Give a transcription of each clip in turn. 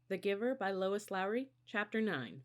The Giver by Lois Lowry, Chapter 9.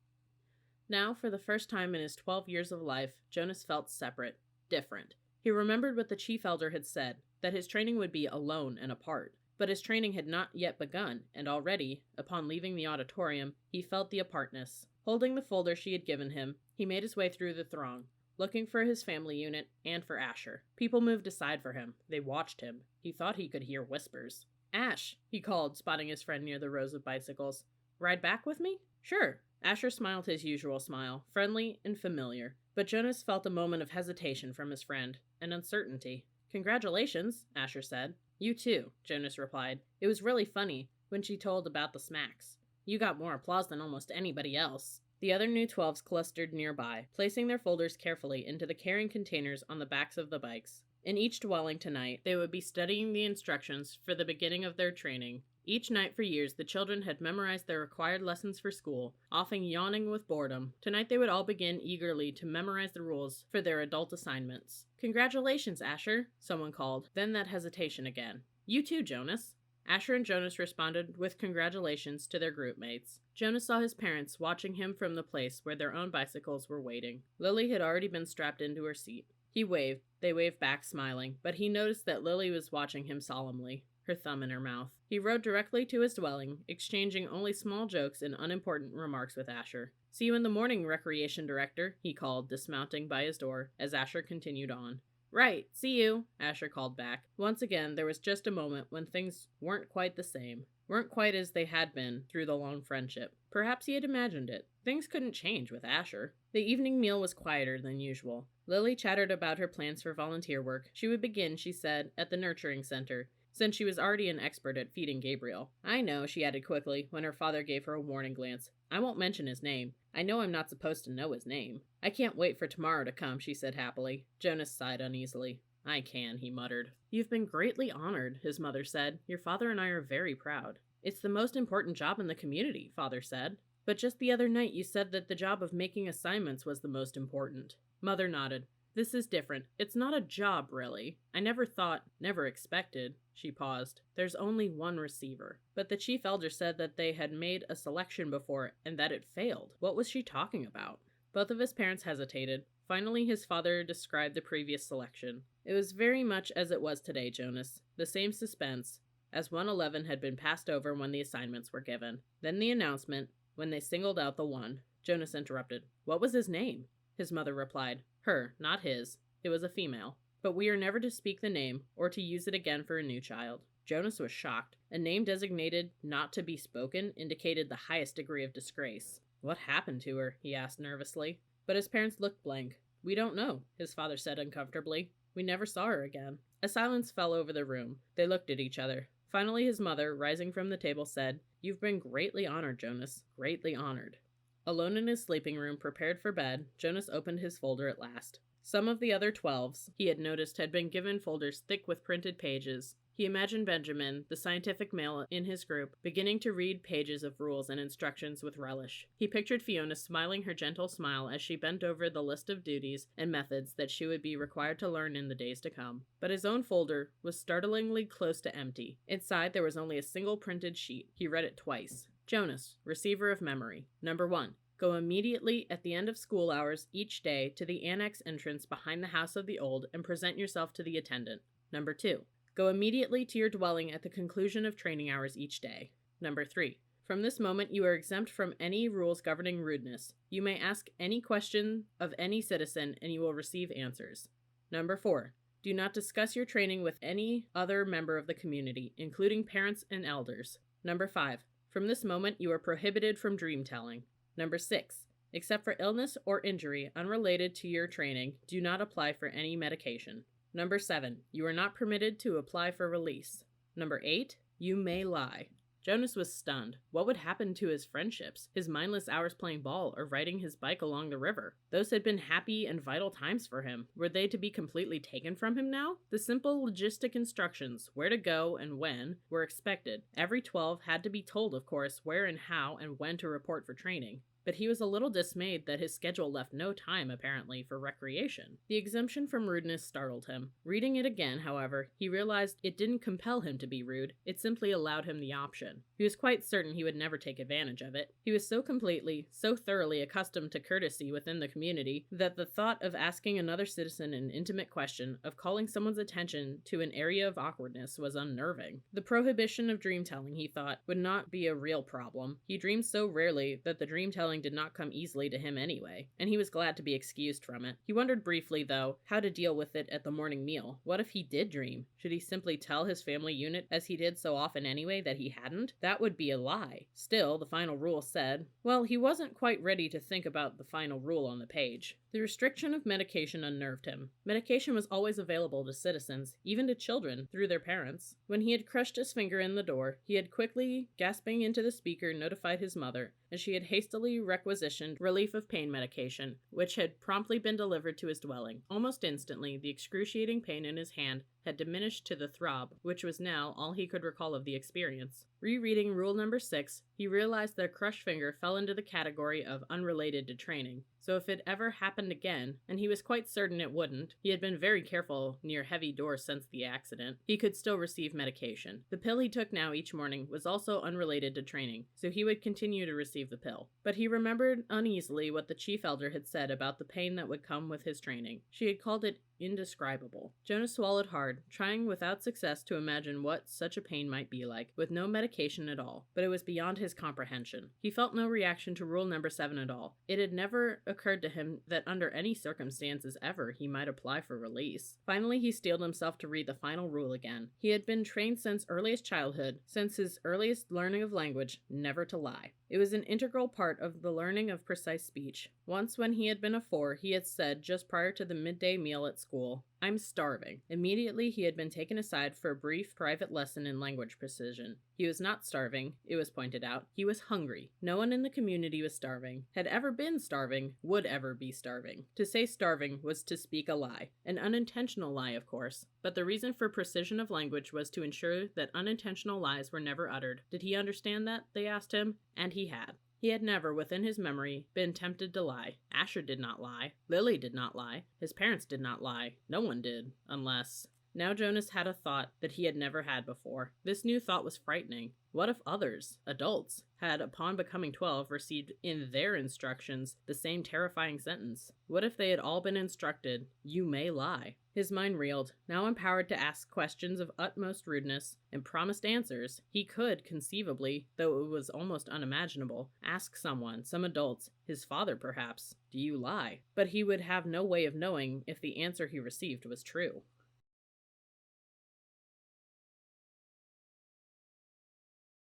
Now, for the first time in his 12 years of life, Jonas felt separate, different. He remembered what the chief elder had said, that his training would be alone and apart. But his training had not yet begun, and already, upon leaving the auditorium, he felt the apartness. Holding the folder she had given him, he made his way through the throng, looking for his family unit and for Asher. People moved aside for him. They watched him. He thought he could hear whispers. "Ash," he called, spotting his friend near the rows of bicycles. "Ride back with me?" "Sure." Asher smiled his usual smile, friendly and familiar. But Jonas felt a moment of hesitation from his friend, and uncertainty. "Congratulations," Asher said. "You too," Jonas replied. "It was really funny when she told about the smacks. You got more applause than almost anybody else." The other new 12s clustered nearby, placing their folders carefully into the carrying containers on the backs of the bikes. In each dwelling tonight, they would be studying the instructions for the beginning of their training. Each night for years, the children had memorized their required lessons for school, often yawning with boredom. Tonight they would all begin eagerly to memorize the rules for their adult assignments. "Congratulations, Asher," someone called. Then that hesitation again. "You too, Jonas." Asher and Jonas responded with congratulations to their group mates. Jonas saw his parents watching him from the place where their own bicycles were waiting. Lily had already been strapped into her seat. He waved. They waved back, smiling, but he noticed that Lily was watching him solemnly, her thumb in her mouth. He rode directly to his dwelling, exchanging only small jokes and unimportant remarks with Asher. "See you in the morning, Recreation Director," he called, dismounting by his door, as Asher continued on. "Right, see you," Asher called back. Once again, there was just a moment when things weren't quite the same. Weren't quite as they had been through the long friendship. Perhaps he had imagined it. Things couldn't change with Asher. The evening meal was quieter than usual. Lily chattered about her plans for volunteer work. She would begin, she said, at the nurturing center, since she was already an expert at feeding Gabriel. "I know," she added quickly, when her father gave her a warning glance. "I won't mention his name. I know I'm not supposed to know his name." "I can't wait for tomorrow to come," she said happily. Jonas sighed uneasily. "I can," he muttered. "You've been greatly honored," his mother said. "Your father and I are very proud." "It's the most important job in the community," father said. "But just the other night you said that the job of making assignments was the most important." Mother nodded. "This is different. It's not a job, really. I never thought, never expected." She paused. "There's only one receiver." But the chief elder said that they had made a selection before and that it failed. What was she talking about? Both of his parents hesitated. Finally, his father described the previous selection. "It was very much as it was today, Jonas. The same suspense, as 111 had been passed over when the assignments were given. Then the announcement, when they singled out the one." Jonas interrupted. "What was his name?" His mother replied. "Her, not his. It was a female. But we are never to speak the name, or to use it again for a new child." Jonas was shocked. A name designated not to be spoken indicated the highest degree of disgrace. "What happened to her?" he asked nervously. But his parents looked blank. "We don't know," his father said uncomfortably. "We never saw her again." A silence fell over the room. They looked at each other. Finally, his mother, rising from the table, said, "You've been greatly honored, Jonas. Greatly honored." Alone in his sleeping room, prepared for bed, Jonas opened his folder at last. Some of the other 12s, he had noticed, had been given folders thick with printed pages. He imagined Benjamin, the scientific male in his group, beginning to read pages of rules and instructions with relish. He pictured Fiona smiling her gentle smile as she bent over the list of duties and methods that she would be required to learn in the days to come. But his own folder was startlingly close to empty. Inside there was only a single printed sheet. He read it twice. "Jonas, receiver of memory. Number 1. Go immediately at the end of school hours each day to the annex entrance behind the House of the Old and present yourself to the attendant. Number 2. Go immediately to your dwelling at the conclusion of training hours each day. Number 3. From this moment you are exempt from any rules governing rudeness. You may ask any question of any citizen and you will receive answers. Number 4. Do not discuss your training with any other member of the community, including parents and elders. Number 5. From this moment you are prohibited from dream telling. Number 6. Except for illness or injury unrelated to your training, do not apply for any medication. Number 7. You are not permitted to apply for release. Number 8. You may lie." Jonas was stunned. What would happen to his friendships, his mindless hours playing ball or riding his bike along the river? Those had been happy and vital times for him. Were they to be completely taken from him now? The simple logistic instructions, where to go and when, were expected. Every 12 had to be told, of course, where and how and when to report for training. but he was a little dismayed that his schedule left no time, apparently, for recreation. The exemption from rudeness startled him. Reading it again, however, he realized it didn't compel him to be rude, it simply allowed him the option. He was quite certain he would never take advantage of it. He was so completely, so thoroughly accustomed to courtesy within the community that the thought of asking another citizen an intimate question, of calling someone's attention to an area of awkwardness, was unnerving. The prohibition of dream-telling, he thought, would not be a real problem. He dreamed so rarely that the dream-telling did not come easily to him anyway, and he was glad to be excused from it. He wondered briefly, though, how to deal with it at the morning meal. What if he did dream? Should he simply tell his family unit, as he did so often anyway, that he hadn't? That would be a lie. Still, the final rule said, well, he wasn't quite ready to think about the final rule on the page. The restriction of medication unnerved him. Medication was always available to citizens, even to children, through their parents. When he had crushed his finger in the door, he had quickly, gasping into the speaker, notified his mother, and she had hastily requisitioned relief of pain medication, which had promptly been delivered to his dwelling. Almost instantly, the excruciating pain in his hand had diminished to the throb, which was now all he could recall of the experience. Rereading rule number 6, he realized that a crushed finger fell into the category of unrelated to training. So if it ever happened again, and he was quite certain it wouldn't, he had been very careful near heavy doors since the accident, he could still receive medication. The pill he took now each morning was also unrelated to training, so he would continue to receive the pill. But he remembered uneasily what the chief elder had said about the pain that would come with his training. She had called it indescribable. Jonas swallowed hard, trying without success to imagine what such a pain might be like, with no medication at all, but it was beyond his comprehension. He felt no reaction to rule number 7 at all. It had never occurred to him that under any circumstances ever he might apply for release. Finally, he steeled himself to read the final rule again. He had been trained since earliest childhood, since his earliest learning of language, never to lie. It was an integral part of the learning of precise speech. Once when he had been a 4, he had said, just prior to the midday meal at school, "I'm starving." Immediately he had been taken aside for a brief private lesson in language precision. He was not starving, it was pointed out. He was hungry. No one in the community was starving, had ever been starving, would ever be starving. To say starving was to speak a lie. An unintentional lie, of course. But the reason for precision of language was to ensure that unintentional lies were never uttered. Did he understand that? They asked him. And he had. He had never, within his memory, been tempted to lie. Asher did not lie. Lily did not lie. His parents did not lie. No one did. Unless... Now Jonas had a thought that he had never had before. This new thought was frightening. What if others, adults, had, upon becoming 12, received in their instructions the same terrifying sentence? What if they had all been instructed, "You may lie"? His mind reeled. Now empowered to ask questions of utmost rudeness and promised answers, he could, conceivably, though it was almost unimaginable, ask someone, some adults, his father perhaps, "Do you lie?" But he would have no way of knowing if the answer he received was true.